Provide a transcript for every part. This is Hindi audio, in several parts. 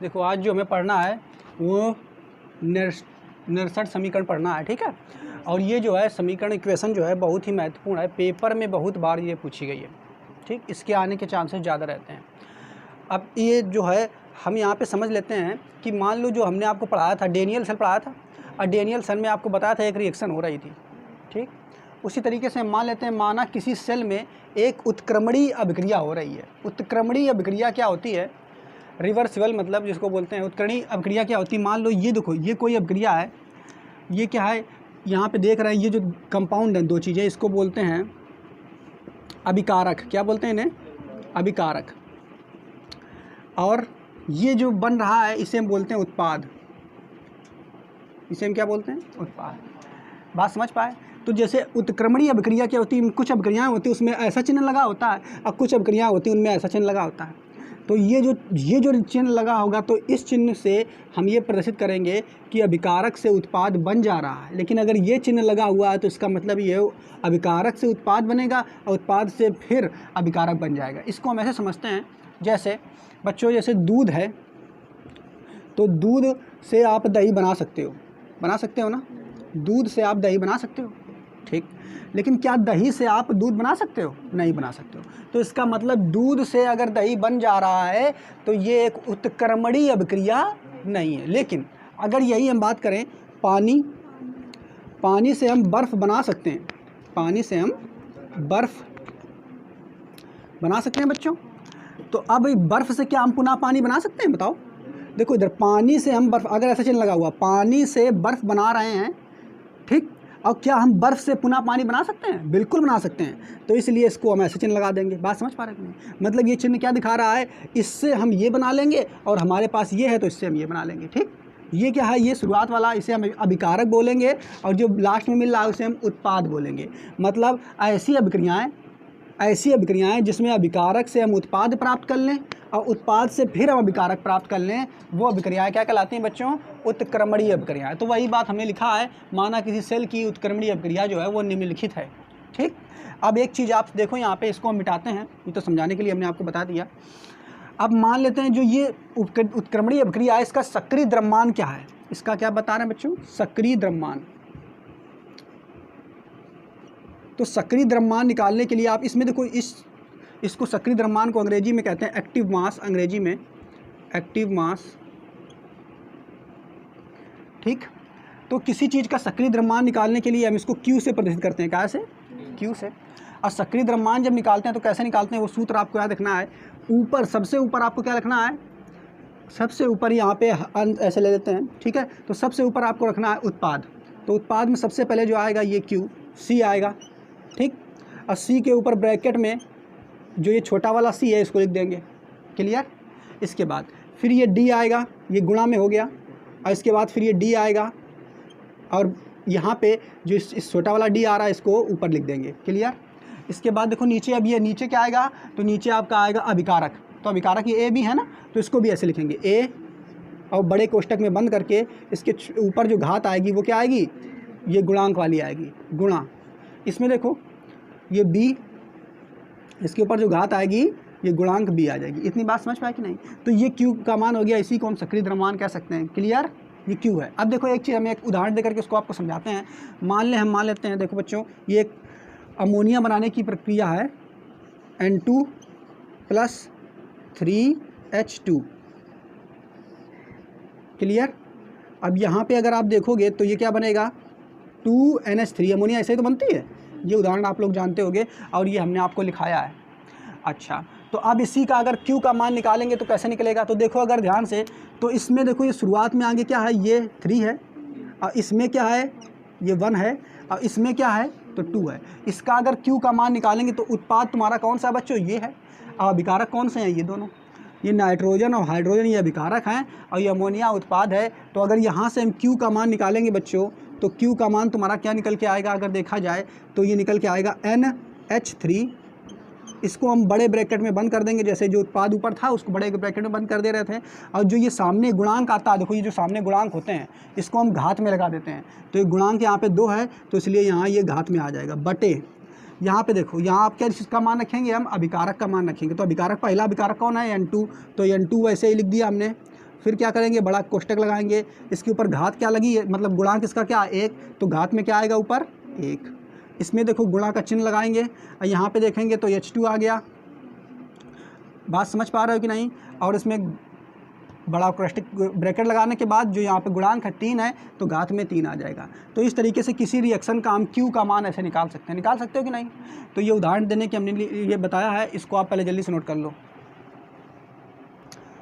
देखो आज जो हमें पढ़ना है वो निरसठ समीकरण पढ़ना है, ठीक है। और ये जो है समीकरण इक्वेशन जो है बहुत ही महत्वपूर्ण है, पेपर में बहुत बार ये पूछी गई है, ठीक। इसके आने के चांसेस ज़्यादा रहते हैं। अब ये जो है हम यहाँ पे समझ लेते हैं कि मान लो जो हमने आपको पढ़ाया था डेनियल सेल पढ़ाया था, और डेनियल सेल में आपको बताया था एक रिएक्शन हो रही थी, ठीक। उसी तरीके से हम मान लेते हैं, माना किसी सेल में एक उत्क्रमणीय अभिक्रिया हो रही है। उत्क्रमणीय अभिक्रिया क्या होती है? रिवर्सिबल मतलब जिसको बोलते हैं। उत्क्रमणीय अभिक्रिया क्या होती है? मान लो ये देखो, ये कोई अभिक्रिया है, ये क्या है यहाँ पे देख रहे हैं, ये जो कंपाउंड है दो चीज़ें, इसको बोलते हैं अभिकारक। क्या बोलते हैं इन्हें? अभिकारक। और ये जो बन रहा है इसे हम बोलते हैं उत्पाद। इसे हम क्या बोलते हैं? उत्पाद। बात समझ पाए? तो जैसे उत्क्रमणीय अभिक्रिया क्या होती है, कुछ अभिक्रियाएँ होती हैं उसमें ऐसा चिन्ह लगा होता है, और कुछ अभिक्रियाएँ होती हैं उनमें ऐसा चिन्ह लगा होता है। तो ये जो चिन्ह लगा होगा, तो इस चिन्ह से हम ये प्रदर्शित करेंगे कि अभिकारक से उत्पाद बन जा रहा है। लेकिन अगर ये चिन्ह लगा हुआ है तो इसका मतलब ये अभिकारक से उत्पाद बनेगा और उत्पाद से फिर अभिकारक बन जाएगा। इसको हम ऐसे समझते हैं, जैसे बच्चों जैसे दूध है, तो दूध से आप दही बना सकते हो ना? दूध से आप दही बना सकते हो, ठीक। लेकिन क्या दही से आप दूध बना सकते हो? नहीं बना सकते हो। तो इसका मतलब दूध से अगर दही बन जा रहा है तो ये एक उत्क्रमणीय अभिक्रिया नहीं है। लेकिन अगर यही हम बात करें पानी से हम बर्फ़ बना सकते हैं। पानी से हम बर्फ़ बना सकते हैं बच्चों। तो अब बर्फ़ से क्या हम पुनः पानी बना सकते हैं? बताओ। देखो इधर पानी से हम बर्फ़, अगर ऐसा चिन्ह लगा हुआ, पानी से बर्फ़ बना रहे हैं, ठीक। और क्या हम बर्फ़ से पुनः पानी बना सकते हैं? बिल्कुल बना सकते हैं। तो इसलिए इसको हम ऐसे चिन्ह लगा देंगे। बात समझ पा रहे हैं? मतलब ये चिन्ह क्या दिखा रहा है, इससे हम ये बना लेंगे और हमारे पास ये है तो इससे हम ये बना लेंगे, ठीक। ये क्या है, ये शुरुआत वाला, इसे हम अभिकारक बोलेंगे, और जो लास्ट में मिल रहा है उसे हम उत्पाद बोलेंगे। मतलब ऐसी अभिक्रियाएँ जिसमें अभिकारक से हम उत्पाद प्राप्त कर लें और उत्पाद से फिर हम अभिकारक प्राप्त कर लें, वो अभिक्रियाएँ क्या कहलाती हैं बच्चों? उत्क्रमणीय अभिक्रियाएँ। तो वही बात हमने लिखा है, माना किसी सेल की उत्क्रमणीय अभिक्रिया जो है वो निम्नलिखित है, ठीक। अब एक चीज़ आप देखो यहाँ पे, इसको हम मिटाते हैं, ये तो समझाने के लिए हमने आपको बता दिया। अब मान लेते हैं जो ये उत्क्रमणीय अभिक्रिया है, इसका सक्रिय द्रव्यमान क्या है? इसका क्या बता रहे हैं बच्चों? सक्रिय द्रव्यमान। तो सक्रिय द्रव्यमान निकालने के लिए आप इसमें देखो, इसको सक्रिय द्रव्यमान को अंग्रेजी में कहते हैं एक्टिव मास, अंग्रेजी में एक्टिव मास, ठीक। तो किसी चीज़ का सक्रिय द्रव्यमान निकालने के लिए हम इसको Q से प्रदर्शित करते हैं। कैसे? Q से। और सक्रिय द्रव्यमान जब निकालते हैं तो कैसे निकालते हैं, वो सूत्र आपको याद रखना है। ऊपर, सबसे ऊपर आपको क्या रखना है? सबसे ऊपर यहाँ पे ऐसे ले लेते हैं, ठीक है। तो सबसे ऊपर आपको रखना है उत्पाद। तो उत्पाद में सबसे पहले जो आएगा ये Q, C आएगा, ठीक। और C के ऊपर ब्रैकेट में जो ये छोटा वाला C है इसको लिख देंगे, क्लियर। इसके बाद फिर ये D आएगा, ये गुणा में हो गया, और इसके बाद फिर ये D आएगा, और यहाँ पे जो इस छोटा वाला D आ रहा है इसको ऊपर लिख देंगे, क्लियर। इसके बाद देखो नीचे, अब ये नीचे क्या आएगा, तो नीचे आपका आएगा अभिकारक। तो अभिकारक ये A भी है ना, तो इसको भी ऐसे लिखेंगे A, और बड़े कोष्टक में बंद करके इसके ऊपर जो घात आएगी वो क्या आएगी? ये गुणांक वाली आएगी, गुणा। इसमें देखो ये B, इसके ऊपर जो घात आएगी ये गुणांक B आ जाएगी। इतनी बात समझ पाए कि नहीं? तो ये Q का मान हो गया, इसी को हम सक्रिय द्रव्यमान कह सकते हैं, क्लियर। ये Q है। अब देखो एक चीज़, हम एक उदाहरण देकर के उसको आपको समझाते हैं। हम मान लेते हैं, देखो बच्चों, ये एक अमोनिया बनाने की प्रक्रिया है, N2 + 3H2, क्लियर। अब यहाँ पे अगर आप देखोगे तो ये क्या बनेगा? 2NH3। अमोनिया ऐसे ही तो बनती है, ये उदाहरण आप लोग जानते होंगे और ये हमने आपको लिखाया है। अच्छा, तो अब इसी का अगर Q का मान निकालेंगे तो कैसे निकलेगा? तो देखो अगर ध्यान से, तो इसमें देखो ये शुरुआत में आगे क्या है, ये 3 है, और इसमें क्या है, ये 1 है, और इसमें क्या है, तो 2 है। इसका अगर Q का मान निकालेंगे तो उत्पाद तुम्हारा कौन सा बच्चों? ये है। और अभिकारक कौन से हैं? ये दोनों, ये नाइट्रोजन और हाइड्रोजन, ये अभिकारक हैं, और ये अमोनिया उत्पाद है। तो अगर यहाँ से हम Q का मान निकालेंगे बच्चों, तो Q का मान तुम्हारा क्या निकल के आएगा? अगर देखा जाए तो ये निकल के आएगा NH3। इसको हम बड़े ब्रैकेट में बंद कर देंगे, जैसे जो उत्पाद ऊपर था उसको बड़े ब्रैकेट में बंद कर दे रहे थे। और जो ये सामने गुणांक आता है, देखो ये जो सामने गुणांक होते हैं इसको हम घात में लगा देते हैं। तो ये गुणांक यहाँ पे 2 है, तो इसलिए यहाँ ये घात में आ जाएगा, बटे यहाँ पे देखो, यहाँ आप क्या इसका मान रखेंगे? हम अभिकारक का मान रखेंगे। तो अभिकारक, पहला अभिकारक कौन है? N2। तो N2 वैसे ही लिख दिया हमने। फिर क्या करेंगे, बड़ा कोष्टक लगाएंगे, इसके ऊपर घात क्या लगी है, मतलब गुणांक इसका क्या 1, तो घात में क्या आएगा ऊपर 1। इसमें देखो गुणा का चिन्ह लगाएंगे और यहाँ पे देखेंगे तो H2 आ गया। बात समझ पा रहे हो कि नहीं। और इसमें बड़ा कोष्टक ब्रैकेट लगाने के बाद जो यहाँ पे गुणांक है 3 है तो घात में 3 आ जाएगा। तो इस तरीके से किसी रिएक्शन का हम Q का मान ऐसे निकाल सकते हैं। निकाल सकते हो कि नहीं। तो ये उदाहरण देने की हमने ये बताया है, इसको आप पहले जल्दी से नोट कर लो।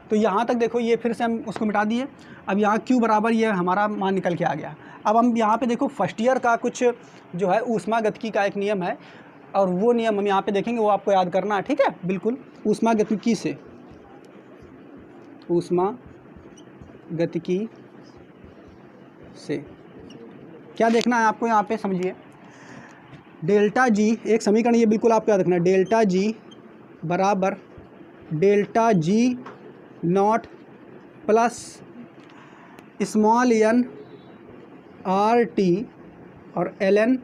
तो यहाँ तक देखो, ये फिर से हम उसको मिटा दिए। अब यहाँ Q बराबर ये हमारा मान निकल के आ गया। अब हम यहाँ पे देखो फर्स्ट ईयर का कुछ जो है ऊष्मागतिकी का एक नियम है, और वो नियम हम यहाँ पे देखेंगे, वो आपको याद करना है, ठीक है। बिल्कुल ऊष्मागतिकी से, ऊष्मागतिकी से क्या देखना है आपको, यहाँ पे समझिए। डेल्टा जी, एक समीकरण ये बिल्कुल आपको याद रखना है, डेल्टा जी बराबर delta G nought plus small n R T और एल एन,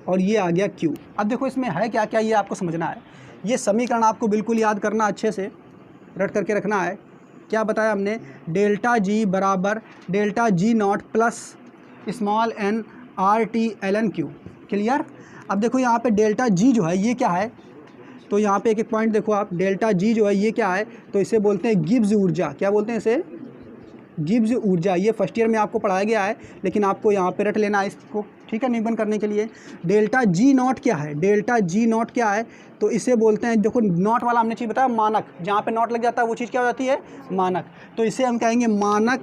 और ये आ गया क्यू। अब देखो इसमें है क्या क्या, ये आपको समझना है। ये समीकरण आपको बिल्कुल याद करना, अच्छे से रट करके रखना है। क्या बताया हमने, डेल्टा जी बराबर delta G nought plus small n R T L N Q. Clear. अब देखो यहाँ पे डेल्टा जी जो है ये क्या है, तो यहाँ पे एक एक पॉइंट देखो आप, डेल्टा जी जो है ये क्या है, तो इसे बोलते हैं गिब्स ऊर्जा। क्या बोलते हैं इसे, गिब्स ऊर्जा। ये फर्स्ट ईयर में आपको पढ़ाया गया है, लेकिन आपको यहाँ पे रट लेना है इसको, ठीक है, निबंध करने के लिए। डेल्टा जी नॉट क्या है, डेल्टा जी नॉट क्या है, तो इसे बोलते हैं, देखो नॉट वाला हमने चीज़ बताया मानक, जहाँ पे नॉट लग जाता है वो चीज़ क्या हो जाती है, मानक। तो इसे हम कहेंगे मानक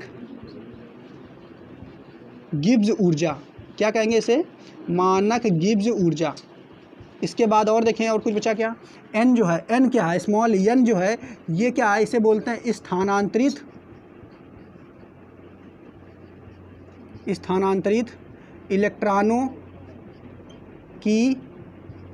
गिब्स ऊर्जा। क्या कहेंगे इसे, मानक गिब्स ऊर्जा। इसके बाद और देखें, और कुछ बचा क्या, एन जो है, एन क्या है, स्मॉल एन जो है ये क्या है, इसे बोलते हैं स्थानांतरित इलेक्ट्रॉनों की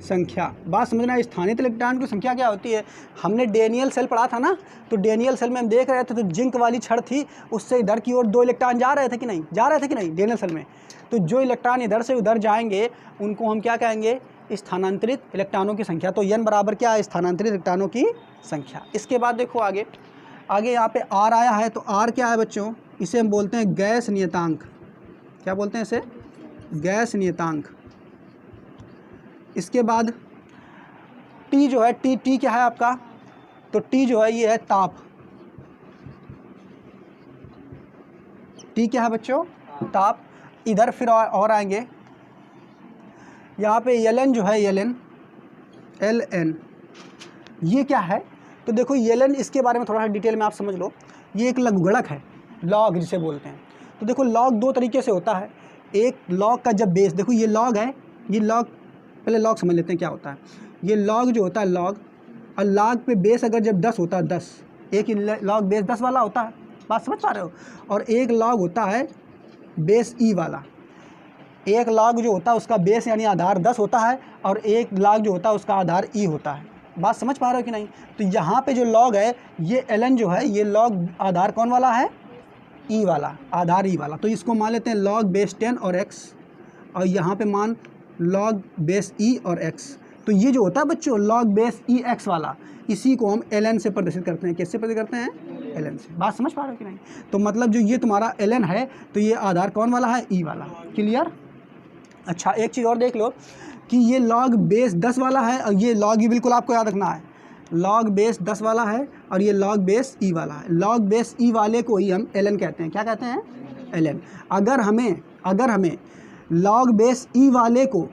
संख्या। बात समझना, स्थानित इलेक्ट्रॉन की संख्या क्या होती है। हमने डेनियल सेल पढ़ा था ना, तो डेनियल सेल में हम देख रहे थे, तो जिंक वाली छड़ थी, उससे इधर की ओर 2 इलेक्ट्रॉन जा रहे थे कि नहीं, जा रहे थे कि नहीं डेनियल सेल में। तो जो इलेक्ट्रॉन इधर से उधर जाएंगे उनको हम क्या कहेंगे, स्थानांतरित इलेक्ट्रॉनों की संख्या। तो n बराबर क्या है, स्थानांतरित इलेक्ट्रॉनों की संख्या। इसके बाद देखो आगे यहाँ पे r आया है, तो r क्या है बच्चों, इसे हम बोलते हैं गैस नियतांक। क्या बोलते हैं इसे, गैस नियतांक। इसके बाद T जो है, T क्या है आपका, तो T जो है ये है ताप। T क्या है बच्चों, ताप। इधर फिर और आएंगे, यहाँ पे Ln जो है, Ln ये क्या है, तो देखो Ln, इसके बारे में थोड़ा सा डिटेल में आप समझ लो। ये एक लघुगणक है, लॉग जिसे बोलते हैं। तो देखो लॉग 2 तरीके से होता है। एक लॉग का जब बेस, देखो ये लॉग है, ये लॉग, पहले लॉग समझ लेते हैं क्या होता है। ये लॉग जो होता है लॉग, और लॉग पे बेस अगर जब 10 होता है, 10, एक लॉग बेस 10 वाला होता है, बात समझ पा रहे हो। और एक लॉग होता है बेस ई वाला। एक लॉग जो होता है उसका बेस यानी आधार 10 होता है, और एक लॉग जो होता है उसका आधार ई होता है। बात समझ पा रहे हो कि नहीं। तो यहाँ पे जो लॉग है ये Ln जो है, ये लॉग आधार कौन वाला है, ई वाला, आधार ई वाला। तो इसको मान लेते हैं लॉग बेस 10 और x, और यहाँ पे मान लॉग बेस ई और x। तो ये जो होता है बच्चों लॉग बेस ई x वाला, इसी को हम Ln से प्रदर्शित करते हैं। कैसे प्रदर्शित करते हैं, Ln से। बात समझ पा रहे हो कि नहीं। तो मतलब जो ये तुम्हारा Ln है, तो ये आधार कौन वाला है, ई वाला। क्लियर। अच्छा, एक चीज़ और देख लो कि ये लॉग बेस 10 वाला है, और ये लॉग ई बिल्कुल आपको याद रखना है, लॉग बेस 10 वाला है, और ये लॉग बेस ई वाला है। लॉग बेस ई वाले को ही हम Ln कहते हैं। क्या कहते हैं, Ln। अगर हमें लॉग बेस ई वाले को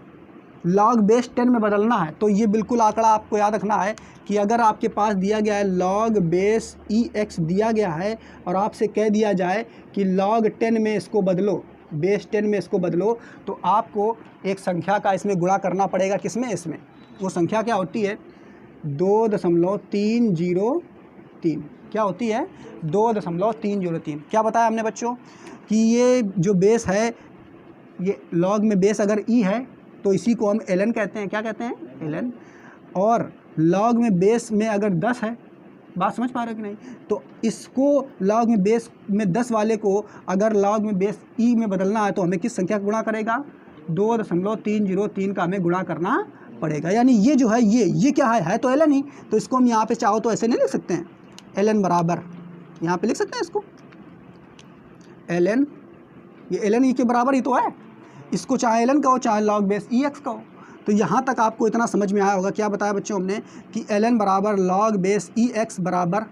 लॉग बेस 10 में बदलना है, तो ये बिल्कुल आंकड़ा आपको याद रखना है कि अगर आपके पास दिया गया है लॉग बेस ई एक्स दिया गया है, और आपसे कह दिया जाए कि लॉग 10 में इसको बदलो, बेस 10 में इसको बदलो, तो आपको एक संख्या का इसमें गुणा करना पड़ेगा। किसमें, इसमें। वो संख्या क्या होती है, 2.303। क्या होती है, 2.303। क्या बताया हमने बच्चों कि ये जो बेस है, ये लॉग में बेस अगर ई है तो इसी को हम Ln कहते हैं। क्या कहते हैं, Ln। और लॉग में बेस में अगर 10 है, बात समझ पा रहे हो कि नहीं, तो इसको लॉग में बेस में 10 वाले को अगर लॉग में बेस ई में बदलना है, तो हमें किस संख्या का गुणा करेगा, 2.303 का हमें गुणा करना पड़ेगा। यानी ये जो है, ये क्या है तो Ln ही। तो इसको हम यहाँ पे चाहो तो ऐसे नहीं लिख सकते हैं, Ln बराबर यहाँ पे लिख सकते हैं इसको ln, ये ln e के बराबर ही तो है, इसको चाहे ln कहो चाहे log बेस ex कहो। तो यहाँ तक आपको इतना समझ में आया होगा, क्या बताया बच्चों हमने कि ln बराबर log बेस ex बराबर,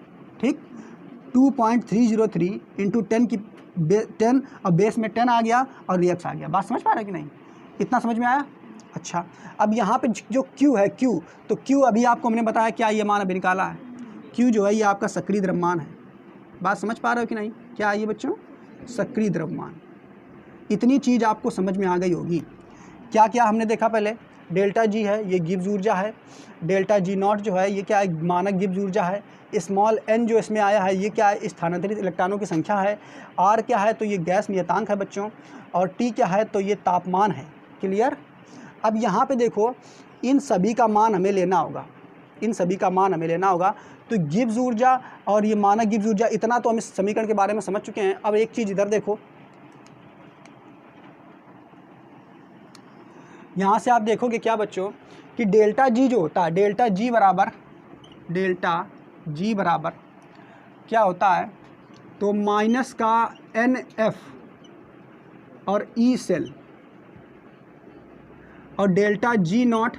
ठीक, 2.303 इंटू 10 की 10 और बेस में 10 आ गया और रिएक्स आ गया। बात समझ पा रहे कि नहीं, इतना समझ में आया? अच्छा, अब यहाँ पे जो Q है Q, तो Q अभी आपको हमने बताया क्या ये मान अभी निकाला है, Q जो है ये आपका सक्रिय द्रव्यमान है। बात समझ पा रहे हो कि नहीं? क्या है ये बच्चों? सक्रिय द्रव्यमान। इतनी चीज़ आपको समझ में आ गई होगी। क्या क्या हमने देखा पहले? डेल्टा जी है, ये गिब्स ऊर्जा है। डेल्टा जी नॉट जो है ये क्या है? मानक गिब्स ऊर्जा है। स्मॉल n जो इसमें आया है ये क्या है? स्थानांतरित इलेक्ट्रॉनों की संख्या है। r क्या है? तो ये गैस नियतांक है बच्चों। और t क्या है? तो ये तापमान है। क्लियर? अब यहाँ पे देखो, इन सभी का मान हमें लेना होगा, इन सभी का मान हमें लेना होगा। तो गिब्स ऊर्जा और ये मानक गिब्स ऊर्जा, इतना तो हम इस समीकरण के बारे में समझ चुके हैं। अब एक चीज़ इधर देखो, यहाँ से आप देखोगे क्या बच्चों कि डेल्टा जी जो होता है, डेल्टा जी बराबर क्या होता है? तो माइनस का NF और E सेल, और डेल्टा जी नॉट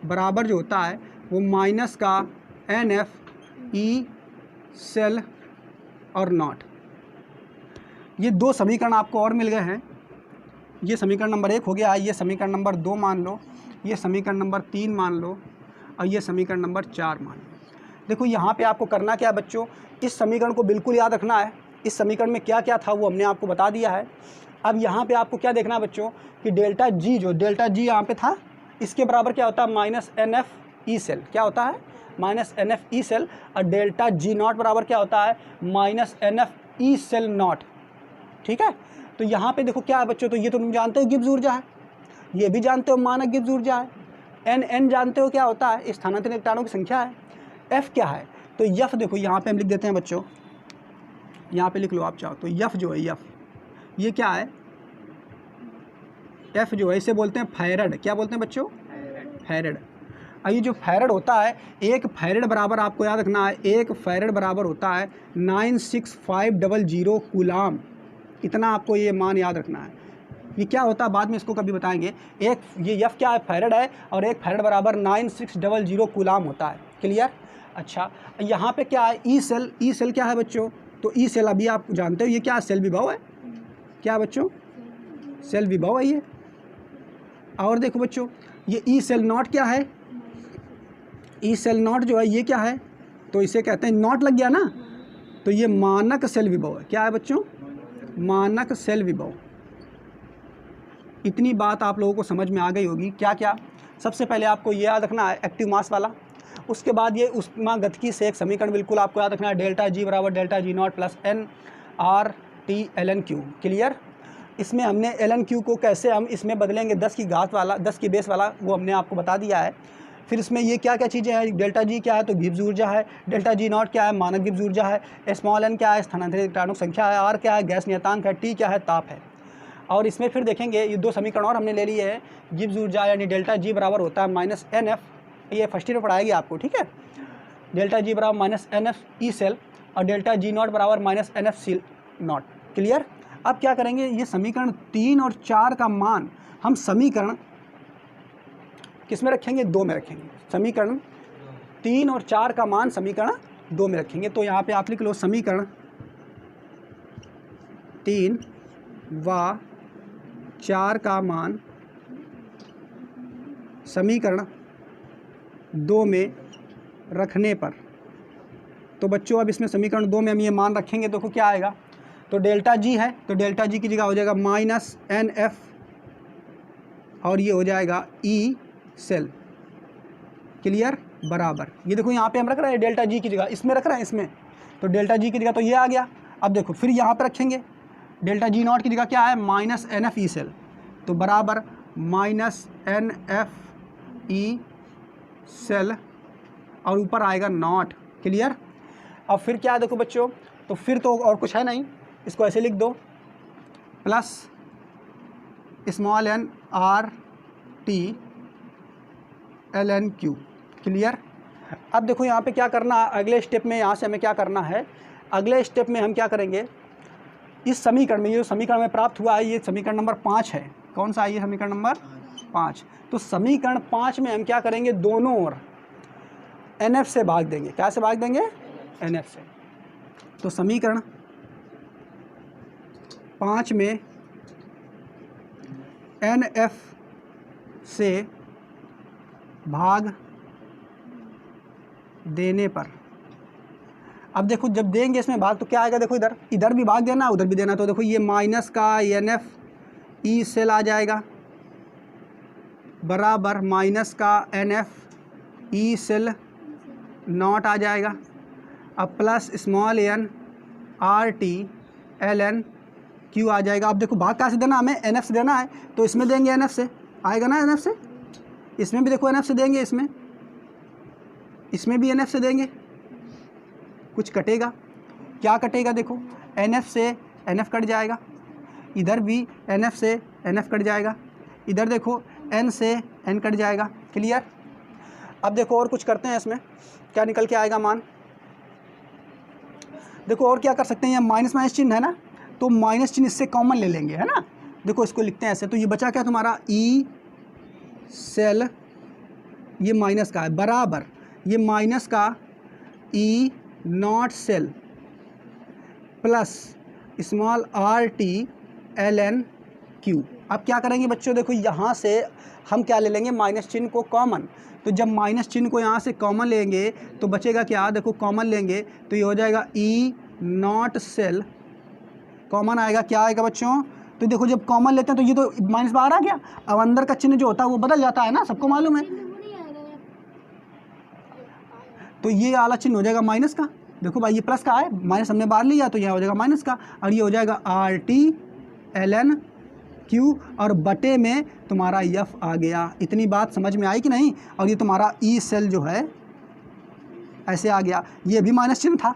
बराबर जो होता है वो माइनस का NF E सेल और नॉट। ये दो समीकरण आपको और मिल गए हैं। ये समीकरण नंबर 1 हो गया, ये समीकरण नंबर 2 मान लो, ये समीकरण नंबर 3 मान लो, और ये समीकरण नंबर 4 मान लो। देखो यहाँ पे आपको करना क्या है बच्चों, इस समीकरण को बिल्कुल याद रखना है। इस समीकरण में क्या क्या था वो हमने आपको बता दिया है। अब यहाँ पे आपको क्या देखना है बच्चों कि डेल्टा जी जो डेल्टा जी यहाँ पे था, इसके बराबर क्या होता है? Minus NF E cell. क्या होता है? Minus NF E cell. और डेल्टा जी नॉट बराबर क्या होता है? Minus NF E cell nought. ठीक है, तो यहाँ पे देखो क्या है बच्चों, तो ये तो तुम जानते हो गिब्स ऊर्जा है, ये भी जानते हो मानक गिब्स ऊर्जा है। n जानते हो क्या होता है? स्थानांतरित इलेक्ट्रॉनों की संख्या है। F क्या है? तो F देखो यहाँ पे हम लिख देते हैं बच्चों, यहाँ पे लिख लो आप चाहो तो। F जो है, F ये क्या है? F जो है इसे बोलते हैं फैरड। क्या बोलते हैं बच्चों? फैरड। और ये जो फैरड होता है, एक फैरड बराबर आपको याद रखना है, एक फैरड बराबर होता है 96500 कूलाम। इतना आपको ये मान याद रखना है। ये क्या होता है बाद में इसको कभी बताएंगे। एक ये F क्या है? फैरड है, और एक फैरड बराबर 9600 कूलाम होता है। क्लियर? अच्छा, यहाँ पे क्या है? E cell. ई सेल क्या है बच्चों? तो ई सेल अभी आप जानते हो ये क्या है? सेल विभव है। क्या बच्चों? सेल विभव है ये। और देखो बच्चों, ये ई सेल नॉट क्या है? ई सेल नॉट जो है ये क्या है? तो इसे कहते हैं, नॉट लग गया ना, तो ये मानक सेल विभव है। क्या है बच्चों? मानक सेल विभव। इतनी बात आप लोगों को समझ में आ गई होगी। क्या क्या? सबसे पहले आपको ये याद रखना है एक्टिव मास वाला। उसके बाद ये ऊष्मागतिकी से एक समीकरण बिल्कुल आपको याद रखना है, डेल्टा जी बराबर delta G nought plus NRT ln Q। Clear? इसमें हमने ln Q को कैसे हम इसमें बदलेंगे, 10 की घात वाला, 10 की बेस वाला, वो हमने आपको बता दिया है। फिर इसमें ये क्या क्या चीज़ें हैं? डेल्टा जी क्या है? तो गिब्स ऊर्जा है। डेल्टा जी नॉट क्या है? मानक गिब्स ऊर्जा है। स्मॉल n क्या है? स्थानांतरित इलेक्ट्रॉनों की संख्या है। R क्या है? गैस नियतांक है। T क्या है? ताप है। और इसमें फिर देखेंगे ये दो समीकरण और हमने ले लिए हैं। गिब्स ऊर्जा यानी डेल्टा जी बराबर होता है माइनस NF, ये फर्स्ट ईयर में पढ़ाएगी आपको, ठीक है। डेल्टा जी बराबर माइनस NF E सेल, और डेल्टा जी नॉट बराबर minus NF C nought. Clear? अब क्या करेंगे, ये समीकरण 3 और 4 का मान हम समीकरण किस में रखेंगे? 2 में रखेंगे। समीकरण 3 और 4 का मान समीकरण 2 में रखेंगे। तो यहाँ पे आप लिख लो समीकरण 3 व 4 का मान समीकरण 2 में रखने पर। तो बच्चों अब इसमें समीकरण 2 में हम ये मान रखेंगे, देखो क्या आएगा। तो डेल्टा जी है, तो डेल्टा जी की जगह हो जाएगा माइनस NF, और ये हो जाएगा E सेल। क्लियर? बराबर, ये देखो यहाँ पे हम रख रहे हैं डेल्टा जी की जगह, इसमें रख रहे हैं इसमें, तो डेल्टा जी की जगह तो ये आ गया। अब देखो फिर यहाँ पे रखेंगे डेल्टा जी नॉट की जगह क्या है? माइनस NF E सेल, तो बराबर माइनस NF E सेल, और ऊपर आएगा नॉट। क्लियर? अब फिर क्या है देखो बच्चों, तो फिर तो और कुछ है नहीं, इसको ऐसे लिख दो, plus small n RT ln Q। Clear? अब देखो यहाँ पे क्या करना है, अगले स्टेप में यहाँ से हमें क्या करना है, अगले स्टेप में हम क्या करेंगे, इस समीकरण में, ये समीकरण में प्राप्त हुआ है, ये समीकरण नंबर 5 है। कौन सा है ये समीकरण नंबर 5? तो समीकरण 5 में हम क्या करेंगे, दोनों ओर NF से भाग देंगे। क्या से भाग देंगे? NF से। तो समीकरण 5 में NF से भाग देने पर, अब देखो जब देंगे इसमें भाग तो क्या आएगा, देखो इधर इधर भी भाग देना, उधर भी देना, तो देखो ये माइनस का NF ई सेल आ जाएगा बराबर माइनस का NF ई सेल नॉट आ जाएगा, अब plus small n RT ln Q आ जाएगा। अब देखो भाग कहाँ से देना, हमें NF से देना है, तो इसमें देंगे NF से, आएगा ना NF से, इसमें भी देखो NF से देंगे, इसमें भी NF से देंगे, कुछ कटेगा, क्या कटेगा, देखो NF से NF कट जाएगा, इधर भी NF से NF कट जाएगा, इधर देखो N से N कट जाएगा। क्लियर? अब देखो और कुछ करते हैं, इसमें क्या निकल के आएगा मान, देखो और क्या कर सकते हैं, यहाँ माइनस माइनस चिन्ह है ना, तो माइनस चिन्ह इससे कॉमन ले लेंगे, है ना। देखो इसको लिखते हैं ऐसे, तो ये बचा क्या तुम्हारा ई सेल, ये माइनस का है, बराबर ये माइनस का E naught cell plus small RT ln Q। अब क्या करेंगे बच्चों, देखो यहाँ से हम क्या ले लेंगे, माइनस चिन्ह को कॉमन, तो जब माइनस चिन्ह को यहाँ से कॉमन लेंगे तो बचेगा क्या, देखो कॉमन लेंगे तो ये हो जाएगा ई नॉट सेल, कॉमन आएगा, क्या आएगा बच्चों, तो देखो जब कॉमन लेते हैं तो ये तो माइनस बाहर आ गया, अब अंदर का चिन्ह जो होता है वो बदल जाता है ना, सबको मालूम है, तो ये आला चिन्ह हो जाएगा माइनस का, देखो भाई ये प्लस का है, माइनस हमने बाहर लिया तो यह हो जाएगा माइनस का, और ये हो जाएगा RT ln Q, और बटे में तुम्हारा F आ गया। इतनी बात समझ में आई कि नहीं? और ये तुम्हारा ई सेल जो है ऐसे आ गया, ये भी माइनस चिन्ह था,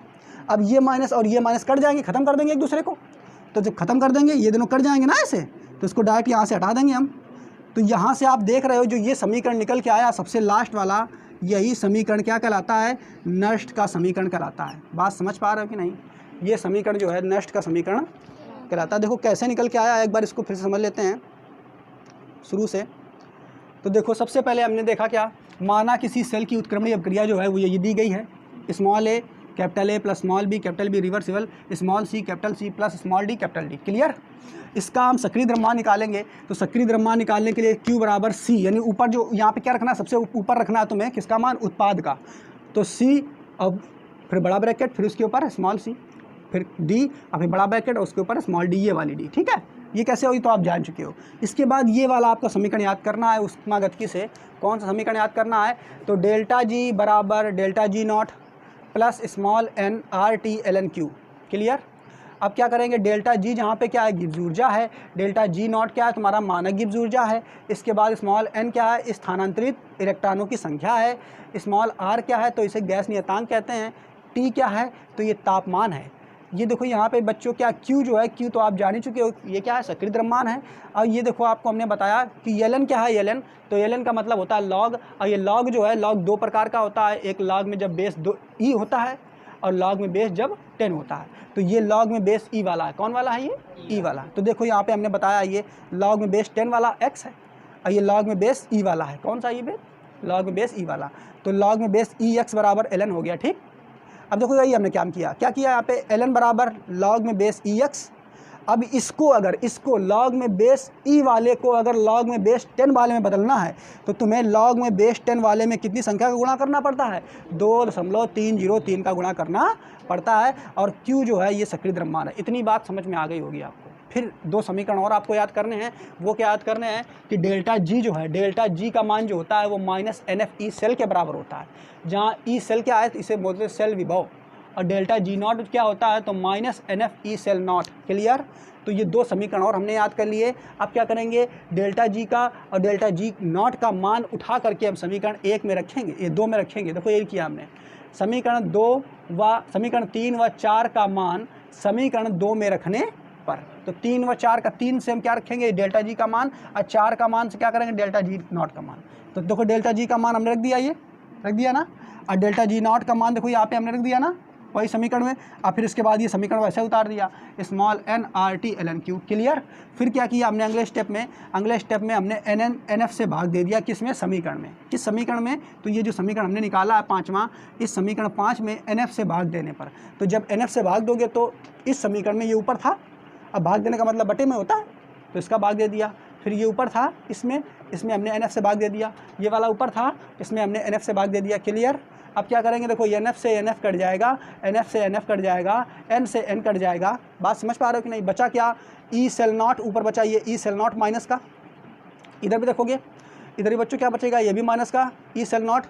अब ये माइनस और ये माइनस कट जाएंगे, ख़त्म कर देंगे एक दूसरे को, तो जब ख़त्म कर देंगे ये दोनों कट जाएंगे ना ऐसे, तो इसको डायरेक्ट यहाँ से हटा देंगे हम। तो यहाँ से आप देख रहे हो जो ये समीकरण निकल के आया सबसे लास्ट वाला, यही समीकरण क्या कहलाता है, नष्ट का समीकरण कहलाता है। बात समझ पा रहे हो कि नहीं? ये समीकरण जो है नष्ट का समीकरण कहलाता है। देखो कैसे निकल के आया, एक बार इसको फिर से समझ लेते हैं शुरू से। तो देखो सबसे पहले हमने देखा क्या, माना किसी सेल की उत्क्रमणीय अभिक्रिया जो है वो ये दी गई है, small a capital A plus small b capital B reversible small c capital C plus small d capital D। Clear? इसका हम सक्रिय द्रव्यमान निकालेंगे, तो सक्रिय द्रव्यमान निकालने के लिए Q बराबर C, यानी ऊपर जो यहाँ पे क्या रखना है, सबसे ऊपर रखना है तुम्हें किसका मान, उत्पाद का, तो C और फिर बड़ा ब्रैकेट, फिर उसके ऊपर स्मॉल c, फिर D और फिर बड़ा ब्रैकेट और उसके ऊपर स्मॉल d, ये वाली D। ठीक है, ये कैसे होगी तो आप जान चुके हो। इसके बाद ये वाला आपका समीकरण याद करना है ऊष्मागतिकी से। कौन सा समीकरण याद करना है, तो डेल्टा G बराबर delta G not plus small n RT ln Q। Clear? अब क्या करेंगे, डेल्टा G जहाँ पे क्या है, गिब्स ऊर्जा है, डेल्टा G नॉट क्या है, तुम्हारा मानक गिब्स ऊर्जा है, इसके बाद स्मॉल n क्या है, स्थानांतरित इलेक्ट्रॉनों की संख्या है, स्मॉल r क्या है, तो इसे गैस नियतांक कहते हैं, T क्या है, तो ये तापमान है। ये देखो यहाँ पे बच्चों क्या Q जो है, Q तो आप जान ही चुके हो, ये क्या है, सक्रिय द्रव्यमान है। और ये देखो आपको हमने बताया कि ln क्या है, ln, तो ln का मतलब होता है लॉग, और ये लॉग जो है, लॉग दो प्रकार का होता है, एक लॉग में जब बेस 2e होता है और लॉग में बेस जब 10 होता है, तो ये लॉग में बेस e वाला है। कौन वाला है ये, e वाला। तो देखो यहाँ पे हमने बताया ये लॉग में बेस 10 वाला x है, और ये लॉग में बेस e वाला है। कौन सा ये बेस, लॉग में बेस e वाला, तो लॉग में बेस ex बराबर ln हो गया। ठीक, अब देखो यही हमने क्या किया यहाँ पे, ln बराबर लॉग में बेस ex। अब इसको अगर इसको लॉग में बेस e वाले को अगर लॉग में बेस 10 वाले में बदलना है, तो तुम्हें लॉग में बेस 10 वाले में कितनी संख्या का गुणा करना पड़ता है, 2.303 का गुणा करना पड़ता है। और Q जो है ये सक्रिय द्रव्यमान है। इतनी बात समझ में आ गई होगी आपको। फिर दो समीकरण और आपको याद करने हैं। वो क्या याद करने हैं कि डेल्टा G जो है, डेल्टा G का मान जो होता है वो माइनस NF ई सेल के बराबर होता है। जहाँ ई सेल क्या है, तो इसे बोलते हैं सेल विभव, और डेल्टा G नॉट क्या होता है, तो minus NF E cell nought. Clear? तो ये दो समीकरण और हमने याद कर लिए। अब क्या करेंगे, डेल्टा G का और डेल्टा G नॉट का मान उठा करके हम समीकरण 1 में रखेंगे, ये 2 में रखेंगे। देखो ये किया हमने, समीकरण 2 व समीकरण 3 व 4 का मान समीकरण 2 में रखने पर, तो 3 व 4 का 3 से हम क्या रखेंगे, डेल्टा G का मान, और 4 का मान से क्या करेंगे, डेल्टा G नॉट का मान। तो देखो डेल्टा G का मान हमने रख दिया, ये रख दिया ना। और डेल्टा जी नॉट का मान देखो यहाँ पे हमने रख दिया ना वही समीकरण में, और फिर इसके बाद ये समीकरण वैसे उतार दिया small n RT ln Q। Clear. फिर क्या किया हमने अगले स्टेप में हमने NF से भाग दे दिया किस में, समीकरण में। किस समीकरण में, तो ये जो समीकरण हमने निकाला है पाँचवा, इस समीकरण 5 में NF से भाग देने पर, तो जब NF से भाग दोगे तो इस समीकरण में ये ऊपर था, अब भाग देने का मतलब बटे में होता है, तो इसका भाग दे दिया। फिर ये ऊपर था इसमें हमने NF से भाग दे दिया, ये वाला ऊपर था इसमें हमने NF से भाग दे दिया। क्लियर। अब क्या करेंगे, देखो NF से NF कट जाएगा, NF से NF कट जाएगा, N से N कट जाएगा। बात समझ पा रहे हो कि नहीं। बचा क्या, E सेल नॉट, ऊपर बचा ये E सेल नॉट माइनस का, इधर भी देखोगे इधर भी बच्चों क्या बचेगा, ये भी माइनस का E cell nought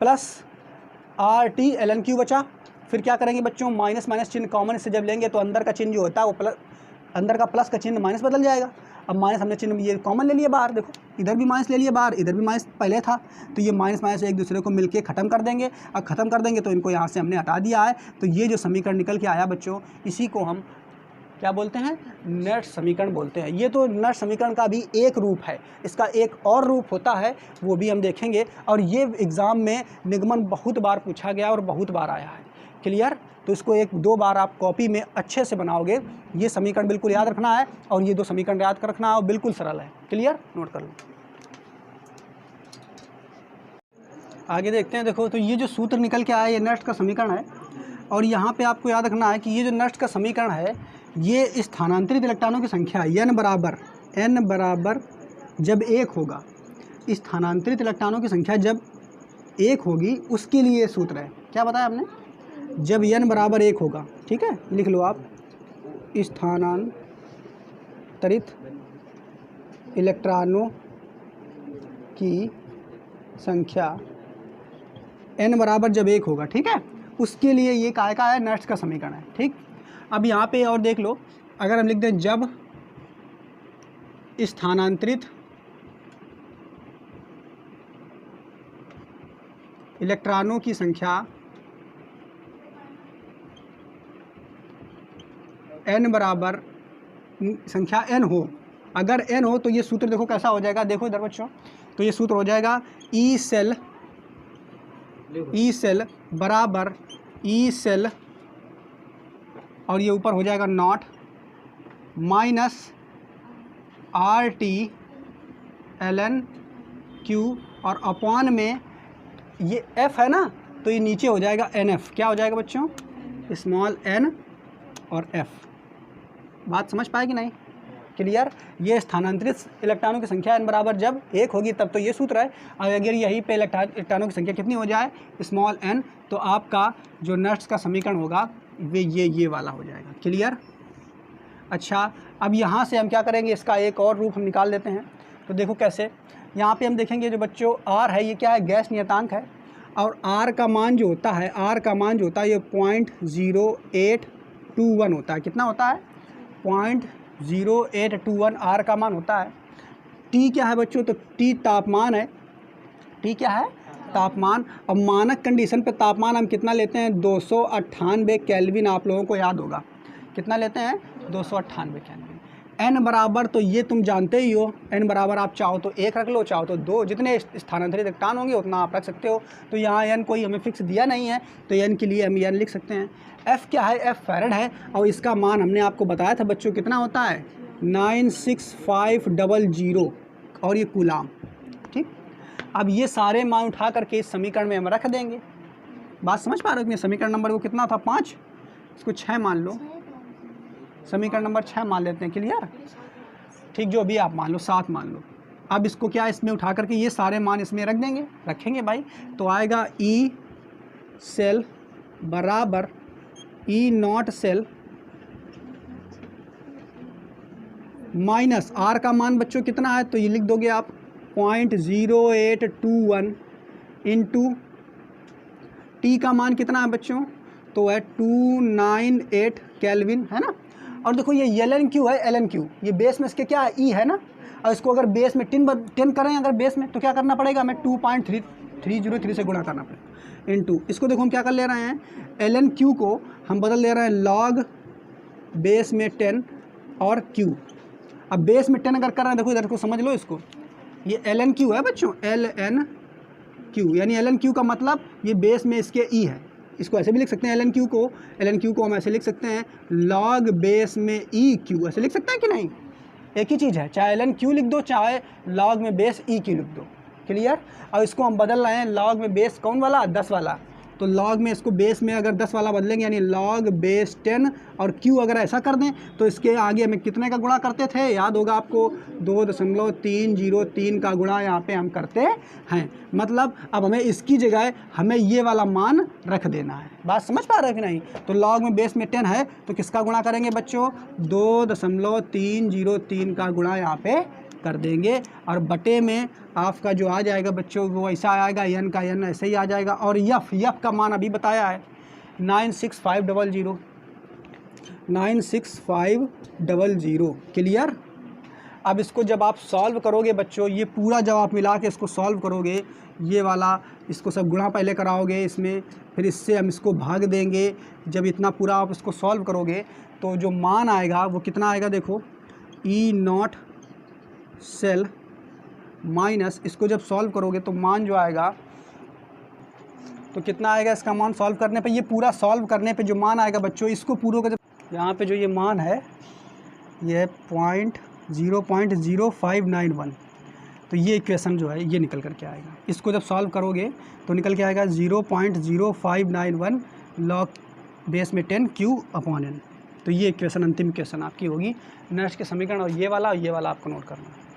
plus RT ln Q बचा। फिर क्या करेंगे बच्चों, माइनस माइनस चिन्ह कॉमन से जब लेंगे तो अंदर का चिन्ह जो होता है वो प्लस, अंदर का प्लस का चिन्ह माइनस बदल जाएगा। अब माइनस हमने चिन्ह ये कॉमन ले लिया बाहर, देखो इधर भी माइनस ले लिया बाहर, इधर भी माइनस पहले था, तो ये माइनस माइनस एक दूसरे को मिलके ख़त्म कर देंगे। अब ख़त्म कर देंगे तो इनको यहाँ से हमने हटा दिया है, तो ये जो समीकरण निकल के आया बच्चों, इसी को हम क्या बोलते हैं, नट समीकरण बोलते हैं। ये तो नट समीकरण का भी एक रूप है, इसका एक और रूप होता है वो भी हम देखेंगे, और ये एग्ज़ाम में निगमन बहुत बार पूछा गया और बहुत बार आया है। क्लियर। तो इसको 1-2 बार आप कॉपी में अच्छे से बनाओगे, ये समीकरण बिल्कुल याद रखना है, और ये 2 समीकरण याद रखना है, और बिल्कुल सरल है। क्लियर, नोट कर लो। आगे देखते हैं। देखो तो ये जो सूत्र निकल के आया ये नट का समीकरण है, और यहाँ पे आपको याद रखना है कि ये जो नट का समीकरण है ये स्थानांतरित इलेक्ट्रॉनों की संख्या n बराबर जब 1 होगा, स्थानांतरित इलेक्ट्रॉनों की संख्या जब 1 होगी उसके लिए सूत्र है। क्या बताया आपने, जब n बराबर 1 होगा, ठीक है, लिख लो आप, स्थानांतरित इलेक्ट्रॉनों की संख्या n बराबर जब 1 होगा, ठीक है, उसके लिए ये काय का है, नट्स का समीकरण है। ठीक। अब यहाँ पे और देख लो, अगर हम लिख दें जब स्थानांतरित इलेक्ट्रॉनों की संख्या n बराबर संख्या n हो, अगर n हो तो ये सूत्र देखो कैसा हो जाएगा, देखो इधर बच्चों, तो ये सूत्र हो जाएगा E सेल बराबर E सेल, और ये ऊपर हो जाएगा not minus RT ln Q, और अपॉन में ये F है ना, तो ये नीचे हो जाएगा NF। क्या हो जाएगा बच्चों, स्मॉल n और F। बात समझ पाए कि नहीं। क्लियर। ये स्थानांतरित इलेक्ट्रॉनों की संख्या n बराबर जब 1 होगी तब तो ये सूत्र है, और अगर यहीं पे इलेक्ट्रॉनों की संख्या कितनी हो जाए, स्मॉल n, तो आपका जो नट्स का समीकरण होगा वे ये वाला हो जाएगा। क्लियर। अच्छा, अब यहाँ से हम क्या करेंगे, इसका एक और रूप हम निकाल लेते हैं। तो देखो कैसे, यहाँ पे हम देखेंगे जो बच्चों R है ये क्या है, गैस नियतांक है, और R का मान जो होता है, ये 0.0821 होता है। कितना होता है, 0.0821 R का मान होता है। T क्या है बच्चों, तो T तापमान है। T क्या है, तापमान। और मानक कंडीशन पे तापमान हम कितना लेते हैं, 298 केल्विन। आप लोगों को याद होगा कितना लेते हैं, 298 केल्विन। n बराबर तो ये तुम जानते ही हो, n बराबर आप चाहो तो 1 रख लो, चाहो तो 2, जितने स्थानांतरित इलेक्ट्रॉन होंगे उतना आप रख सकते हो। तो यहाँ n कोई हमें फिक्स दिया नहीं है, तो n के लिए हम n लिख सकते हैं। f क्या है, f फैरेड है, और इसका मान हमने आपको बताया था बच्चों कितना होता है, 96500, और ये कूलाम। ठीक। अब ये सारे मान उठा करके इस समीकरण में हम रख देंगे। बात समझ पा रहे हो कि समीकरण नंबर वो कितना था, 5, इसको 6 मान लो, समीकरण नंबर 6 मान लेते हैं। क्लियर। ठीक, जो भी आप मान लो, 7 मान लो। अब इसको क्या, इसमें उठा करके ये सारे मान इसमें रख देंगे, रखेंगे भाई, तो आएगा E सेल बराबर E nought cell minus R का मान बच्चों कितना है, तो ये लिख दोगे आप 0.0821 इंटू T का मान कितना है बच्चों, तो है 298 केल्विन, है ना। और देखो ये ln Q है, ln Q, ये बेस में इसके क्या है, E है ना, और इसको अगर बेस में 10 करें अगर बेस में, तो क्या करना पड़ेगा, हमें 2.303 से गुणा करना पड़ेगा, इंटू इसको देखो हम क्या कर ले रहे हैं, ln Q को हम बदल ले रहे हैं log बेस में 10 और Q। अब बेस में 10 अगर कर रहे हैं, देखो इधर को समझ लो इसको, ये ln Q है बच्चों, ln क्यू, यानी ln क्यू का मतलब ये बेस में इसके ई है। इसको ऐसे भी लिख सकते हैं ln क्यू को हम ऐसे लिख सकते हैं log बेस में ई क्यू, ऐसे लिख सकते हैं कि नहीं? एक ही चीज़ है, चाहे ln क्यू लिख दो चाहे log में बेस ई क्यू लिख दो। क्लियर? और इसको हम बदल रहे हैं log में बेस कौन वाला? 10 वाला। तो log में इसको बेस में अगर 10 वाला बदलेंगे यानी log बेस 10, और q अगर ऐसा कर दें तो इसके आगे हमें कितने का गुणा करते थे? याद होगा आपको, 2.303 का गुणा यहाँ पे हम करते हैं। मतलब अब हमें इसकी जगह हमें ये वाला मान रख देना है। बात समझ पा रहे हैं कि नहीं? तो log में बेस में 10 है तो किसका गुणा करेंगे बच्चों? 2.303 का गुणा यहाँ पे कर देंगे, और बटे में आपका जो आ जाएगा बच्चों वो ऐसा आएगा, n का n ऐसे ही आ जाएगा। और यफ का मान अभी बताया है 96500, 96500। क्लियर? अब इसको जब आप सॉल्व करोगे बच्चों, ये पूरा जब आप मिला के इसको सॉल्व करोगे, ये वाला इसको सब गुणा पहले कराओगे इसमें, फिर इससे हम इसको भाग देंगे। जब इतना पूरा आप इसको सॉल्व करोगे तो जो मान आएगा वो कितना आएगा? देखो E0 सेल माइनस, इसको जब सॉल्व करोगे तो मान जो आएगा तो कितना आएगा इसका मान सॉल्व करने पे? ये पूरा सॉल्व करने पे जो मान आएगा बच्चों, इसको पूरा का जब यहाँ पे जो ये मान है ये 0.0591, तो ये इक्वेशन जो है ये निकल कर के आएगा। इसको जब सॉल्व करोगे तो निकल के आएगा 0.0591 log बेस में 10 Q/n। तो ये इक्वेशन अंतिम इक्वेशन आपकी होगी नेक्स्ट के समीकरण, और ये वाला आपको नोट करना है।